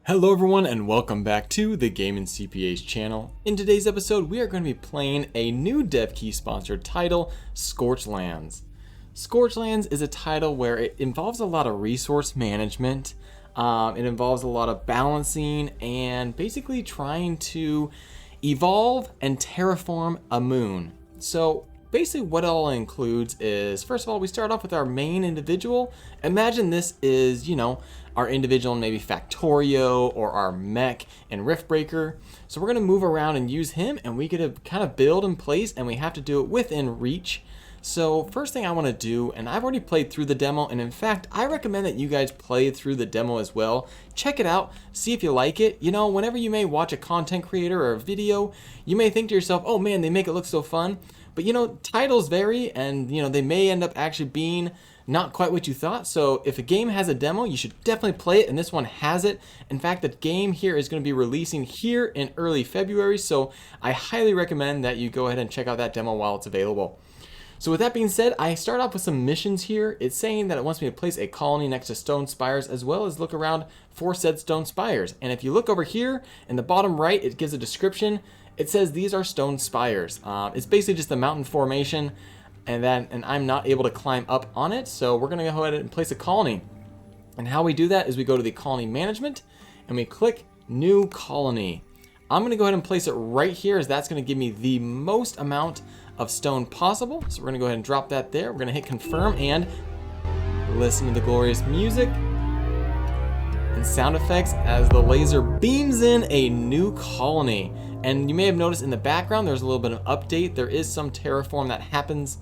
Hello everyone and welcome back to the Gaming CPA's channel. In today's episode we are going to be playing a new dev key sponsored title, Scorchlands. Scorchlands is a title where it involves a lot of resource management, it involves a lot of balancing and basically trying to evolve and terraform a moon. So basically what it all includes is, first of all, we start off with our main individual. Imagine this is, our individual, maybe Factorio or our mech and Riftbreaker. So we're gonna move around and use him, and we get to kind of build in place, and we have to do it within reach. So first thing I wanna do, and I've already played through the demo, and in fact, I recommend that you guys play through the demo as well. Check it out, see if you like it. Whenever you may watch a content creator or a video, you may think to yourself, oh man, they make it look so fun. But titles vary, and they may end up actually being not quite what you thought. So if a game has a demo, you should definitely play it, and this one has it. In fact, the game here is going to be releasing here in early February, so I highly recommend that you go ahead and check out that demo while it's available. So with that being said, I start off with some missions here. It's saying that it wants me to place a colony next to stone spires, as well as look around for said stone spires. And if you look over here in the bottom right, it gives a description. It says these are stone spires. It's basically just a mountain formation, and I'm not able to climb up on it, so we're gonna go ahead and place a colony. And how we do that is we go to the colony management and we click new colony. I'm gonna go ahead and place it right here, as that's gonna give me the most amount of stone possible. So we're gonna go ahead and drop that there. We're gonna hit confirm and listen to the glorious music and sound effects as the laser beams in a new colony. And you may have noticed in the background there's a little bit of update. There is some terraform that happens.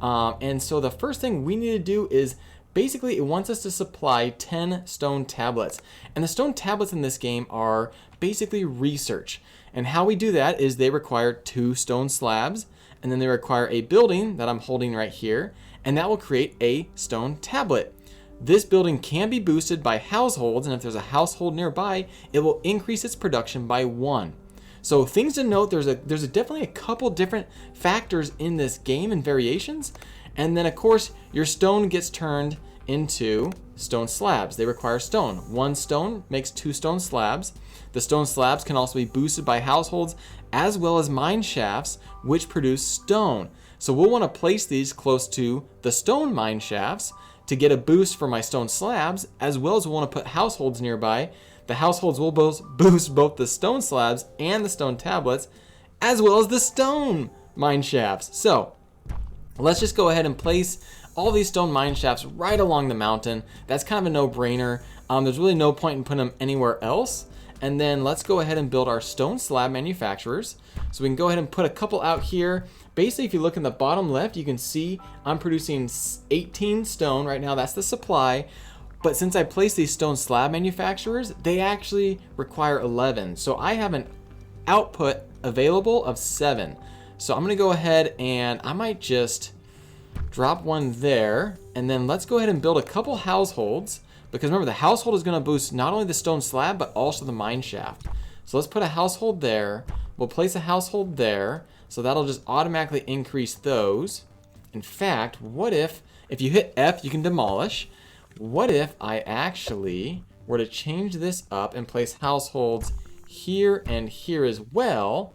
And so the first thing we need to do is basically it wants us to supply 10 stone tablets. And the stone tablets in this game are basically research. And how we do that is they require 2 stone slabs, and then they require a building that I'm holding right here, and that will create a stone tablet. This building can be boosted by households, and if there's a household nearby, it will increase its production by 1. So things to note, there's definitely a couple different factors in this game and variations. And then of course, your stone gets turned into stone slabs. They require stone. 1 stone makes 2 stone slabs. The stone slabs can also be boosted by households as well as mine shafts, which produce stone. So we'll want to place these close to the stone mine shafts to get a boost for my stone slabs, as well as we'll want to put households nearby. The households will boost both the stone slabs and the stone tablets, as well as the stone mine shafts. So let's just go ahead and place all these stone mine shafts right along the mountain. That's kind of a no-brainer. There's really no point in putting them anywhere else. And then let's go ahead and build our stone slab manufacturers. So we can go ahead and put a couple out here. Basically, if you look in the bottom left, you can see I'm producing 18 stone right now. That's the supply. But since I placed these stone slab manufacturers, they actually require 11. So I have an output available of 7. So I'm gonna go ahead and I might just drop one there. And then let's go ahead and build a couple households, because remember, the household is gonna boost not only the stone slab, but also the mine shaft. So let's put a household there. We'll place a household there. So that'll just automatically increase those. In fact, what if you hit F, you can demolish. What if I actually were to change this up and place households here and here as well?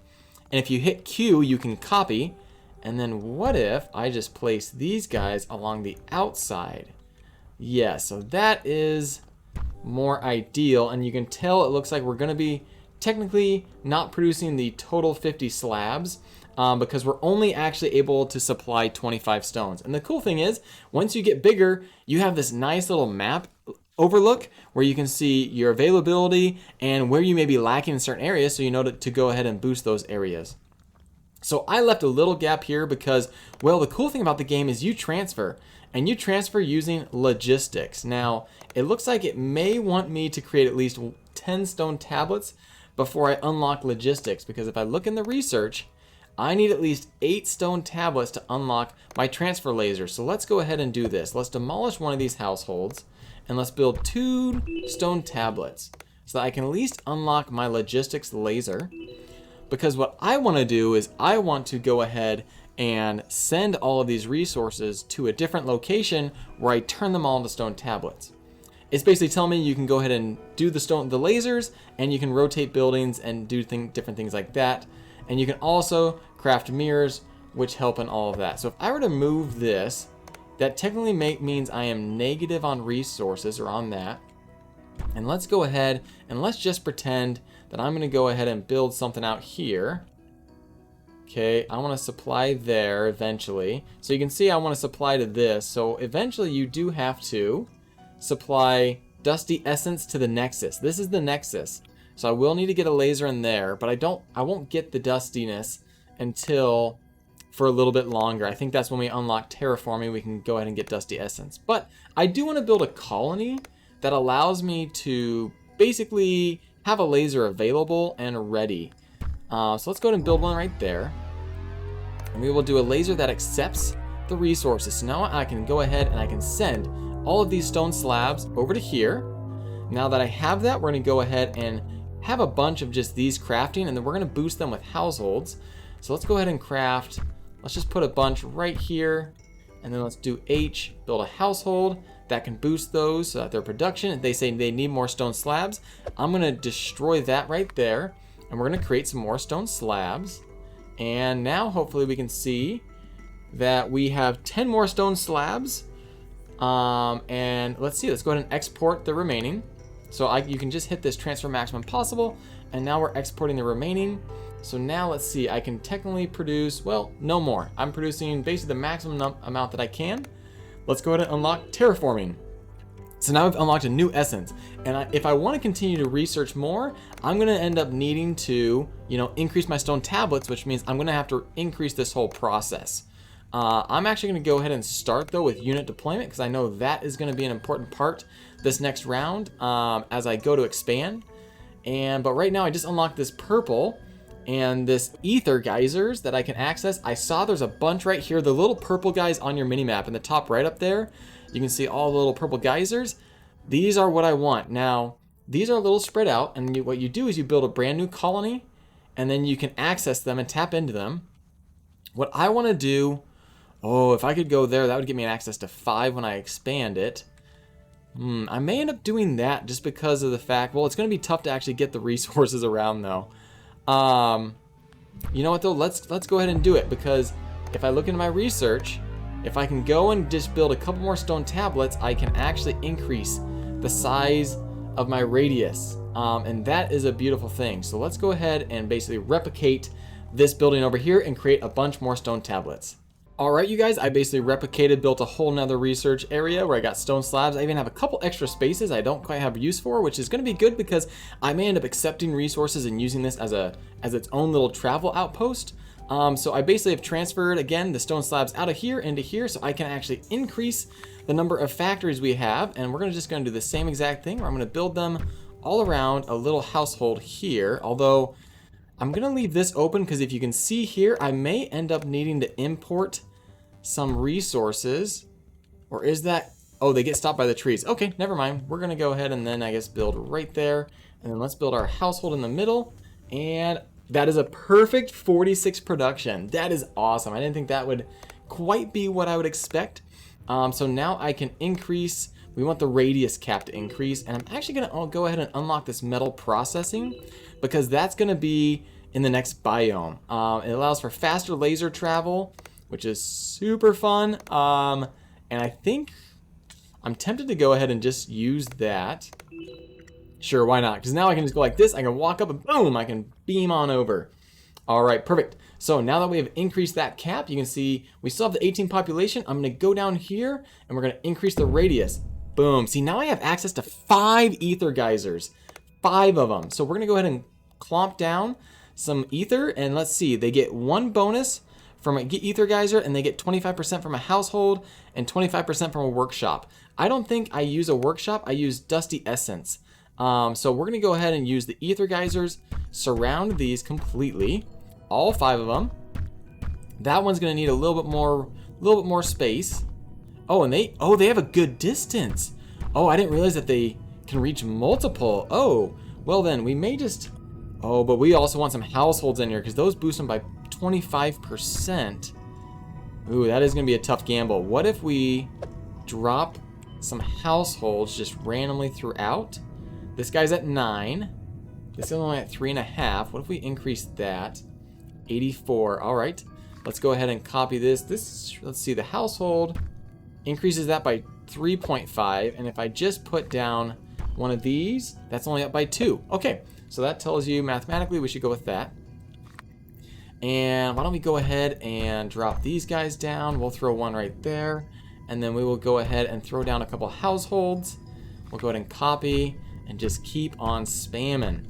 And if you hit Q, you can copy. And then what if I just place these guys along the outside? Yeah, so that is more ideal. And you can tell it looks like we're gonna be technically not producing the total 50 slabs, because we're only actually able to supply 25 stones. And the cool thing is, once you get bigger, you have this nice little map overlook where you can see your availability and where you may be lacking in certain areas, so you know to go ahead and boost those areas. So I left a little gap here because, well, the cool thing about the game is you transfer, and you transfer using logistics. Now, it looks like it may want me to create at least 10 stone tablets before I unlock logistics, because if I look in the research, I need at least 8 stone tablets to unlock my transfer laser. So let's go ahead and do this. Let's demolish one of these households, and let's build 2 stone tablets so that I can at least unlock my logistics laser. Because what I want to do is I want to go ahead and send all of these resources to a different location where I turn them all into stone tablets. it's basically telling me you can go ahead and do the lasers, and you can rotate buildings and do different things like that. And you can also craft mirrors, which help in all of that. So if I were to move this, that technically means I am negative on resources, or on that. And let's go ahead and let's just pretend that I'm going to go ahead and build something out here. Okay, I want to supply there eventually. So you can see I want to supply to this. So eventually you do have to supply dusty essence to the nexus. This is the nexus. So I will need to get a laser in there, but I won't get the dustiness until for a little bit longer. I think that's when we unlock terraforming, we can go ahead and get dusty essence. But I do want to build a colony that allows me to basically have a laser available and ready. So let's go ahead and build one right there. And we will do a laser that accepts the resources. So now I can go ahead and I can send all of these stone slabs over to here. Now that I have that, we're going to go ahead and have a bunch of just these crafting, and then we're going to boost them with households. So let's go ahead and craft. Let's just put a bunch right here, and then let's do H, build a household that can boost those so that their production. If they say they need more stone slabs, I'm going to destroy that right there, and we're going to create some more stone slabs. And now hopefully we can see that we have 10 more stone slabs. And let's see, let's go ahead and export the remaining. So you can just hit this transfer maximum possible, and now we're exporting the remaining. So now let's see, I can technically produce, well, no more. I'm producing basically the maximum amount that I can. Let's go ahead and unlock terraforming. So now we've unlocked a new essence. And if I want to continue to research more, I'm going to end up needing to, increase my stone tablets, which means I'm going to have to increase this whole process. I'm actually going to go ahead and start though with unit deployment, because I know that is going to be an important part this next round as I go to expand. But right now I just unlocked this purple and this ether geysers that I can access. I saw there's a bunch right here, the little purple guys on your minimap in the top right up there. You can see all the little purple geysers. These are what I want. Now, these are a little spread out, and what you do is you build a brand new colony, and then you can access them and tap into them. What I want to do, if I could go there, that would give me an access to 5 when I expand it. I may end up doing that just because of the fact, well, it's going to be tough to actually get the resources around though. You know what though, let's go ahead and do it, because if I look into my research, if I can go and just build a couple more stone tablets, I can actually increase the size of my radius. And that is a beautiful thing. So let's go ahead and basically replicate this building over here and create a bunch more stone tablets. Alright you guys, I basically replicated, built a whole nother research area where I got stone slabs. I even have a couple extra spaces I don't quite have use for, which is going to be good because I may end up accepting resources and using this as its own little travel outpost. So I basically have transferred, again, the stone slabs out of here into here so I can actually increase the number of factories we have. And we're just going to do the same exact thing where I'm going to build them all around a little household here. Although I'm going to leave this open because if you can see here, I may end up needing to import some resources. Or is that... Oh, they get stopped by the trees. Okay, never mind. We're going to go ahead and then I guess build right there. And then let's build our household in the middle. And that is a perfect 46 production. That is awesome. I didn't think that would quite be what I would expect. So now I can increase... We want the radius cap to increase, and I'm actually going to go ahead and unlock this metal processing because that's going to be in the next biome. It allows for faster laser travel, which is super fun. And I think I'm tempted to go ahead and just use that. Sure, why not? Because now I can just go like this. I can walk up and boom, I can beam on over. All right, perfect. So now that we have increased that cap, you can see we still have the 18 population. I'm going to go down here and we're going to increase the radius. Boom. See, now I have access to 5 ether geysers. 5 of them. So we're going to go ahead and clomp down some ether. And let's see. They get 1 bonus from an ether geyser. And they get 25% from a household. And 25% from a workshop. I don't think I use a workshop. I use dusty essence. So we're going to go ahead and use the ether geysers. Surround these completely. All 5 of them. That one's going to need a little bit more space. Oh, and they have a good distance. Oh, I didn't realize that they can reach multiple. Oh, well then we may just... Oh, but we also want some households in here because those boost them by 25%. Ooh, that is going to be a tough gamble. What if we drop some households just randomly throughout. This guy's at 9. This is only at 3.5. What if we increase that? 84. All right. Let's go ahead and copy this. Let's see, the household increases that by 3.5. And if I just put down one of these, that's only up by 2. Okay. So that tells you mathematically we should go with that. And why don't we go ahead and drop these guys down. We'll throw one right there. And then we will go ahead and throw down a couple households. We'll go ahead and copy and just keep on spamming.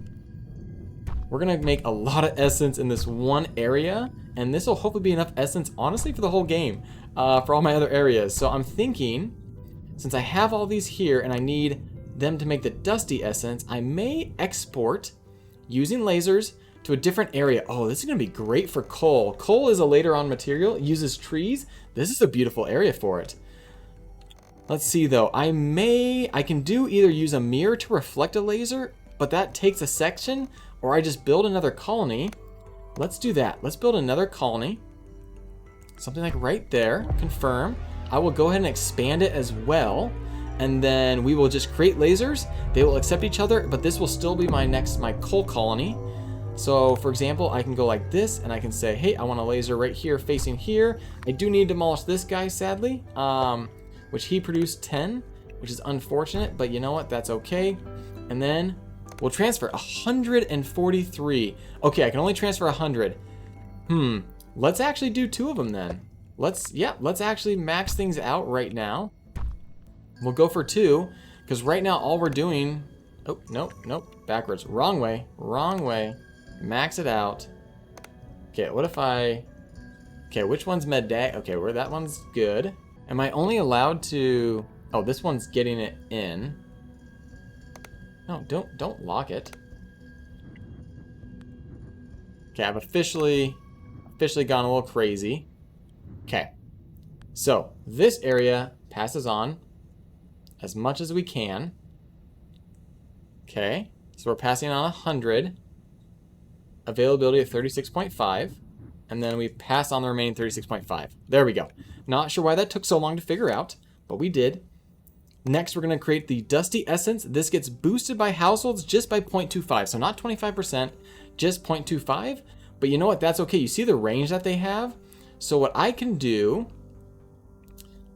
We're going to make a lot of essence in this one area. And this will hopefully be enough essence, honestly, for the whole game. For all my other areas. So I'm thinking, since I have all these here and I need them to make the dusty essence, I may export using lasers to a different area. Oh, this is going to be great for coal. Coal is a later on material. It uses trees. This is a beautiful area for it. Let's see though. I can do either use a mirror to reflect a laser, but that takes a section, or I just build another colony. Let's do that. Let's build another colony. Something like right there. Confirm. I will go ahead and expand it as well. And then we will just create lasers. They will accept each other, but this will still be my coal colony. So for example, I can go like this and I can say, hey, I want a laser right here facing here. I do need to demolish this guy, sadly, which he produced 10, which is unfortunate, but you know what? That's okay. And then we'll transfer 143. Okay, I can only transfer 100. Let's actually do 2 of them then. Let's actually max things out right now. We'll go for 2, because right now all we're doing, oh, nope, backwards, wrong way, max it out. Okay, what if okay, which one's meddag? Okay, where that one's good. Am I only allowed to, oh, this one's getting it in. No, don't lock it. Okay, I've officially gone a little crazy. Okay, so this area passes on as much as we can. Okay, so we're passing on 100. Availability of 36.5. And then we pass on the remaining 36.5. There we go. Not sure why that took so long to figure out, but we did. Next, we're going to create the Dusty Essence. This gets boosted by households just by 0.25. So not 25%, just 0.25. But you know what? That's okay. You see the range that they have? So what I can do,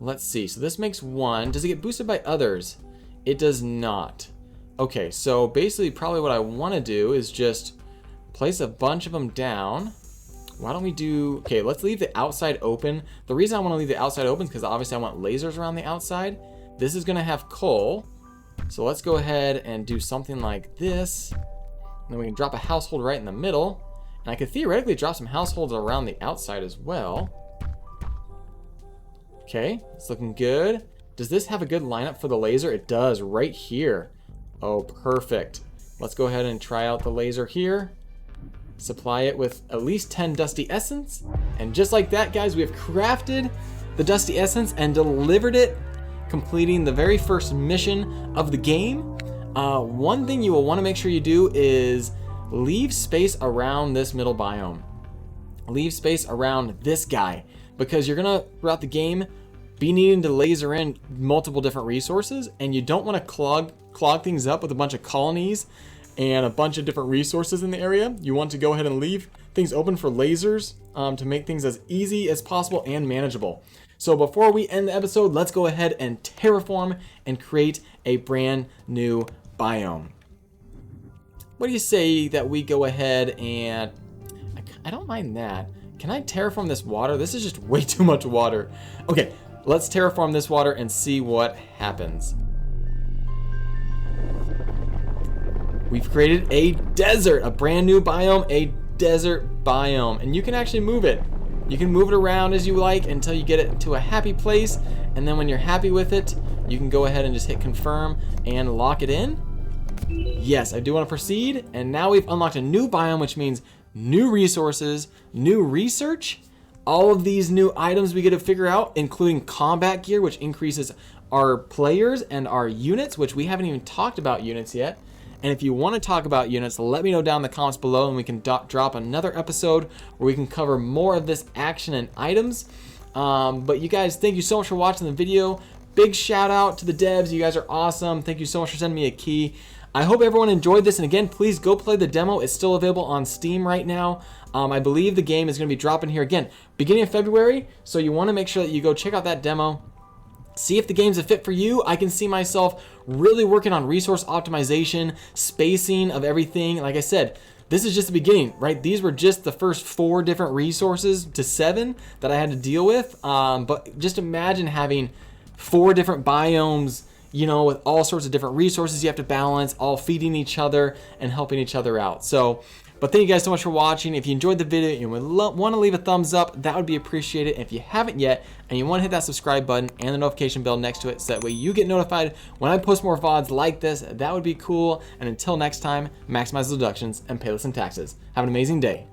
let's see. So this makes 1. Does it get boosted by others? It does not. Okay, so basically probably what I want to do is just place a bunch of them down. Why don't we do, okay, let's leave the outside open. The reason I want to leave the outside open is because obviously I want lasers around the outside. This is going to have coal. So let's go ahead and do something like this. And then we can drop a household right in the middle. And I could theoretically drop some households around the outside as well. Okay, it's looking good. Does this have a good lineup for the laser? It does, right here. Oh, perfect. Let's go ahead and try out the laser here. Supply it with at least 10 Dusty Essence. And just like that, guys, we have crafted the Dusty Essence and delivered it, completing the very first mission of the game. One thing you will want to make sure you do is leave space around this middle biome. Leave space around this guy, because you're going to, throughout the game, be needing to laser in multiple different resources, and you don't want to clog things up with a bunch of colonies and a bunch of different resources in the area. You want to go ahead and leave things open for lasers to make things as easy as possible and manageable. So before we end the episode, let's go ahead and terraform and create a brand new biome. What do you say that we go ahead and, I don't mind that. Can I terraform this water? This is just way too much water. Okay, let's terraform this water and see what happens. We've created a desert, a brand new biome, a desert biome. And you can actually move it. You can move it around as you like until you get it to a happy place. And then when you're happy with it, you can go ahead and just hit confirm and lock it in. Yes, I do want to proceed. And now we've unlocked a new biome, which means new resources, new research. All of these new items we get to figure out, including combat gear, which increases our players and our units, which we haven't even talked about units yet. And if you want to talk about units, let me know down in the comments below, and we can drop another episode where we can cover more of this action and items. But you guys, thank you so much for watching the video. big shout out to the devs. You guys are awesome. Thank you so much for sending me a key. I hope everyone enjoyed this, and again, please go play the demo. It's still available on Steam right now. I believe the game is going to be dropping here again beginning of February, so you want to make sure that you go check out that demo. See if the game's a fit for you. I can see myself really working on resource optimization, spacing of everything. Like I said, this is just the beginning, right? These were just the first 4 different resources to 7 that I had to deal with. But just imagine having 4 different biomes, you know, with all sorts of different resources you have to balance, all feeding each other and helping each other out. So, but thank you guys so much for watching. If you enjoyed the video and you would want to leave a thumbs up, that would be appreciated. And if you haven't yet and you want to hit that subscribe button and the notification bell next to it so that way you get notified when I post more VODs like this, that would be cool. And until next time, maximize deductions and pay less in taxes. Have an amazing day.